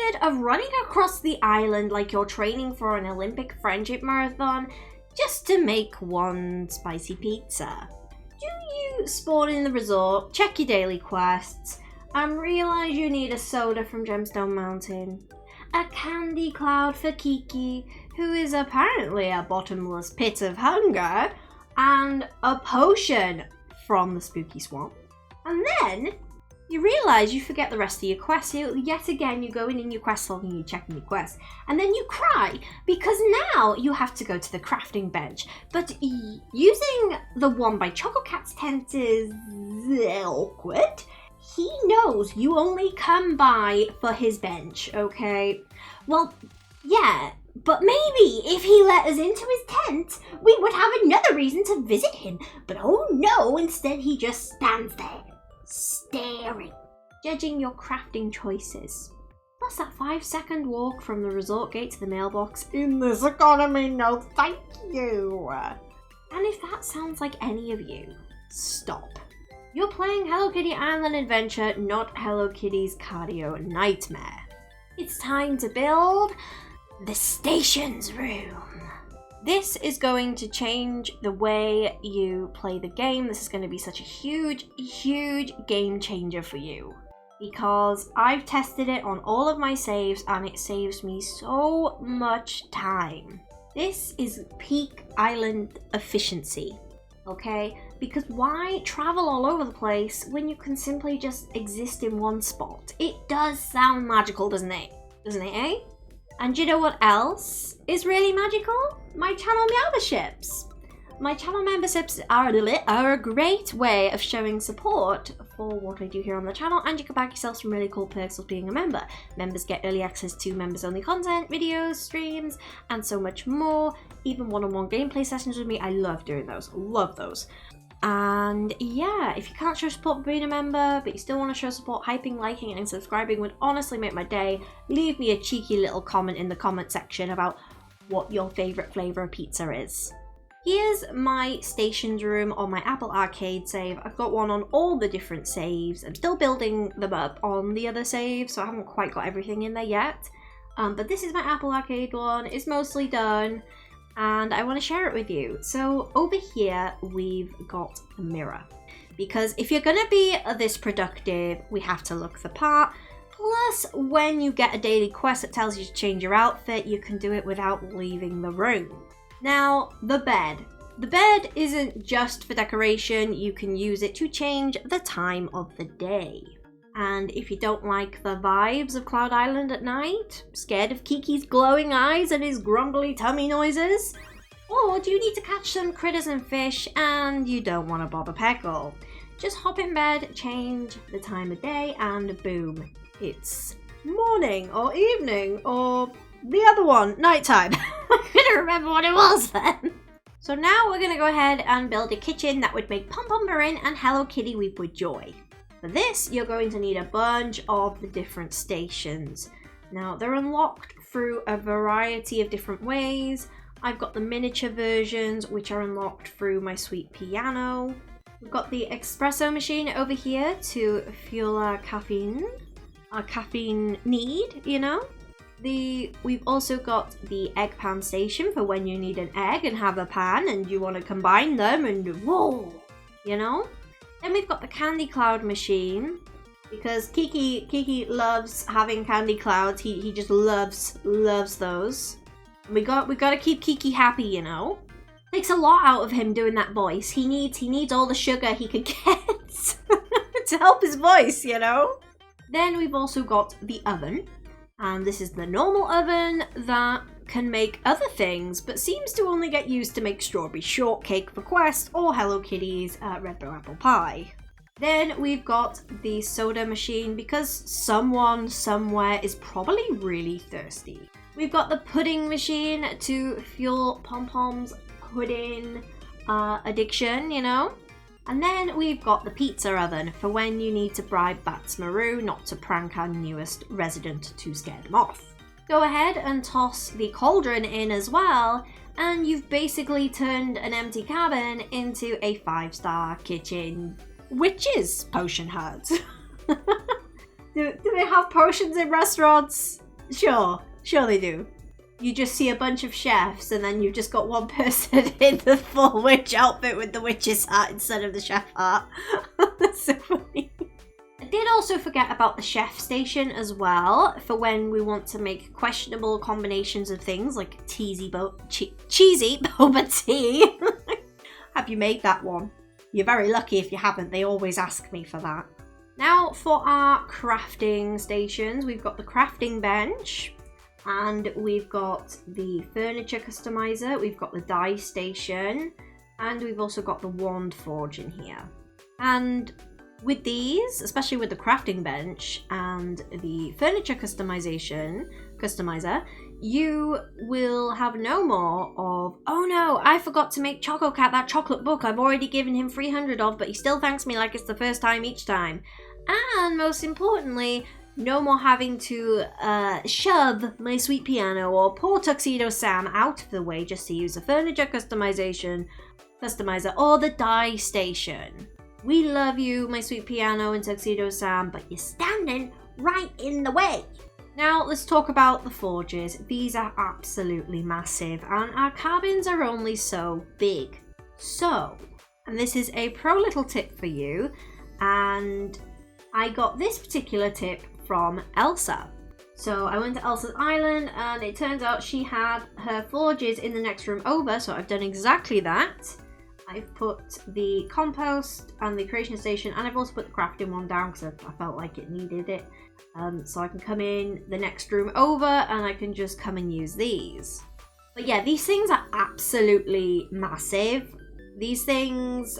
tired of running across the island like you're training for an Olympic friendship marathon just to make one spicy pizza? Do you spawn in the resort, check your daily quests, and realise you need a soda from Gemstone Mountain, a candy cloud for Kiki, who is apparently a bottomless pit of hunger, and a potion from the spooky swamp? And then you realise you forget the rest of your quests. Yet again, you go in your quest log and you check in your quests. And then you cry because now you have to go to the crafting bench. But using the one by Choco Cat's tent is awkward. He knows you only come by for his bench, okay? Well, yeah, but maybe if he let us into his tent, we would have another reason to visit him. But oh no, instead he just stands there, staring, judging your crafting choices. Plus that 5-second walk from the resort gate to the mailbox. In this economy, no thank you. And if that sounds like any of you, stop. You're playing Hello Kitty Island Adventure, not Hello Kitty's cardio nightmare. It's time to build the stations room. This is going to change the way you play the game. This is going to be such a huge, huge game changer for you. Because I've tested it on all of my saves and it saves me so much time. This is peak island efficiency, okay? Because why travel all over the place when you can simply just exist in one spot? It does sound magical, doesn't it? Doesn't it, eh? And you know what else is really magical? My channel memberships. My channel memberships are a great way of showing support for what I do here on the channel, and you can back yourself some really cool perks of being a member. Members get early access to members-only content, videos, streams, and so much more. Even one-on-one gameplay sessions with me. I love doing those. Love those. And yeah, if you can't show support for being a member, but you still want to show support, hyping, liking, and subscribing would honestly make my day. Leave me a cheeky little comment in the comment section about what your favourite flavour of pizza is. Here's my stations room on my Apple Arcade save. I've got one on all the different saves. I'm still building them up on the other saves, so I haven't quite got everything in there yet. But this is my Apple Arcade one. It's mostly done, and I want to share it with you. So over here, we've got a mirror. Because if you're going to be this productive, we have to look the part. Plus, when you get a daily quest that tells you to change your outfit, you can do it without leaving the room. Now, the bed. The bed isn't just for decoration, you can use it to change the time of the day. And if you don't like the vibes of Cloud Island at night, scared of Kiki's glowing eyes and his grumbly tummy noises, or do you need to catch some critters and fish and you don't want to bother Peckle, just hop in bed, change the time of day, and boom, it's morning or evening or the other one, nighttime. I couldn't remember what it was then. So now we're going to go ahead and build a kitchen that would make Pom Pom Marin and Hello Kitty weep with joy. For this, you're going to need a bunch of the different stations. Now, they're unlocked through a variety of different ways. I've got the miniature versions, which are unlocked through my sweet piano. We've got the espresso machine over here to fuel our caffeine need, you know. We've also got the egg pan station for when you need an egg and have a pan and you want to combine them and whoa, you know. Then we've got the candy cloud machine because Kiki loves having candy clouds. He just loves those. And we got to keep Kiki happy, you know. Takes a lot out of him doing that voice. He needs all the sugar he could get to help his voice, you know. Then we've also got the oven. And this is the normal oven that can make other things, but seems to only get used to make strawberry shortcake for Quest or Hello Kitty's red bell apple pie. Then we've got the soda machine because someone somewhere is probably really thirsty. We've got the pudding machine to fuel Pom Pom's pudding addiction, you know. And then we've got the pizza oven for when you need to bribe Bats Maru not to prank our newest resident to scare them off. Go ahead and toss the cauldron in as well, and you've basically turned an empty cabin into a 5-star kitchen witch's potion hut. Do they have potions in restaurants? Sure they do. You just see a bunch of chefs and then you've just got one person in the full witch outfit with the witch's hat instead of the chef hat. That's so funny. I did also forget about the chef station as well for when we want to make questionable combinations of things like cheesy boba tea. Have you made that one? You're very lucky if you haven't. They always ask me for that. Now for our crafting stations, we've got the crafting bench. And we've got the furniture customizer, we've got the dye station, and we've also got the wand forge in here. And with these, especially with the crafting bench and the furniture customizer, you will have no more of, oh no, I forgot to make Choco Cat that chocolate book I've already given him 300 of, but he still thanks me like it's the first time each time. And most importantly, no more having to shove my sweet piano or poor Tuxedo Sam out of the way just to use the furniture customizer or the dye station. We love you, my sweet piano and Tuxedo Sam, but you're standing right in the way. Now let's talk about the forges. These are absolutely massive and our cabins are only so big. So, and this is a pro little tip for you, and I got this particular tip from Elsa. So I went to Elsa's island and it turns out she had her forges in the next room over, so I've done exactly that. I've put the compost and the creation station, and I've also put the crafting one down because I felt like it needed it. So I can come in the next room over and I can just come and use these. But yeah, these things are absolutely massive. These things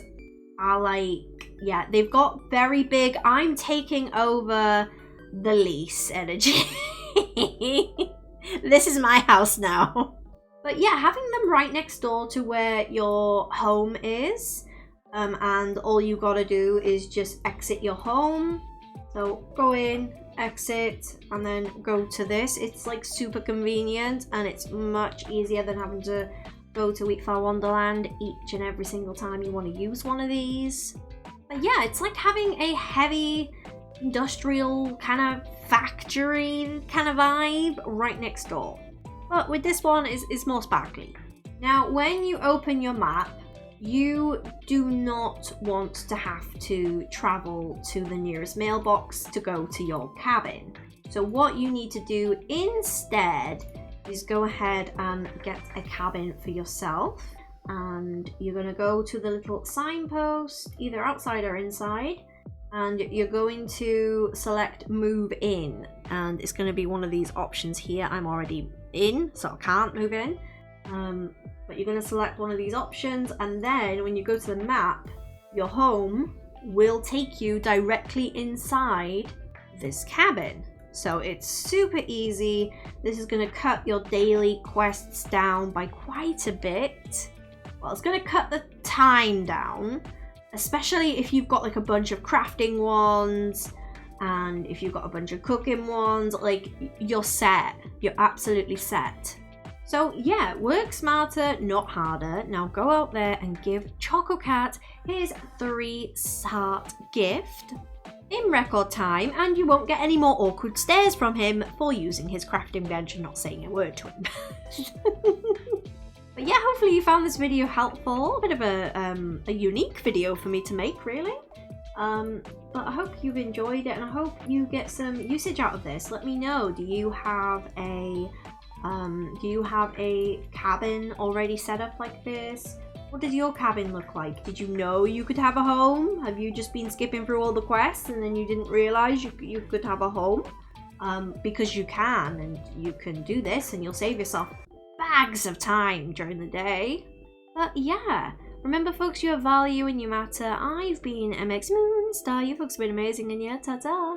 are like, yeah, they've got very big, I'm taking over the lease energy. This is my house now. But yeah, having them right next door to where your home is, and all you gotta do is just exit your home. So go in, exit, and then go to this. It's like super convenient and it's much easier than having to go to Wheatflower Wonderland each and every single time you want to use one of these. But yeah, it's like having a heavy industrial kind of factory kind of vibe right next door. But with this one, it's more sparkly. Now, when you open your map, you do not want to have to travel to the nearest mailbox to go to your cabin. So what you need to do instead is go ahead and get a cabin for yourself. And you're going to go to the little signpost, either outside or inside. And you're going to select move in, and it's going to be one of these options here. I'm already in, so I can't move in, but you're going to select one of these options, and then when you go to the map, your home will take you directly inside this cabin. So it's super easy. This is going to cut your daily quests down by quite a bit. Well, it's going to cut the time down, especially if you've got like a bunch of crafting ones and if you've got a bunch of cooking ones. Like, you're set. You're absolutely set. So yeah, work smarter, not harder. Now go out there and give Choco Cat his 3-heart gift in record time, and you won't get any more awkward stares from him for using his crafting bench and not saying a word to him. But yeah, hopefully you found this video helpful. A bit of a unique video for me to make, really. But I hope you've enjoyed it, and I hope you get some usage out of this. Let me know. Do you have a cabin already set up like this? What does your cabin look like? Did you know you could have a home? Have you just been skipping through all the quests and then you didn't realize you could have a home? Because you can, and you can do this and you'll save yourself bags of time during the day. But yeah, remember folks, you have value and you matter. I've been MX Moonstar. You folks have been amazing, and yeah, ta-ta!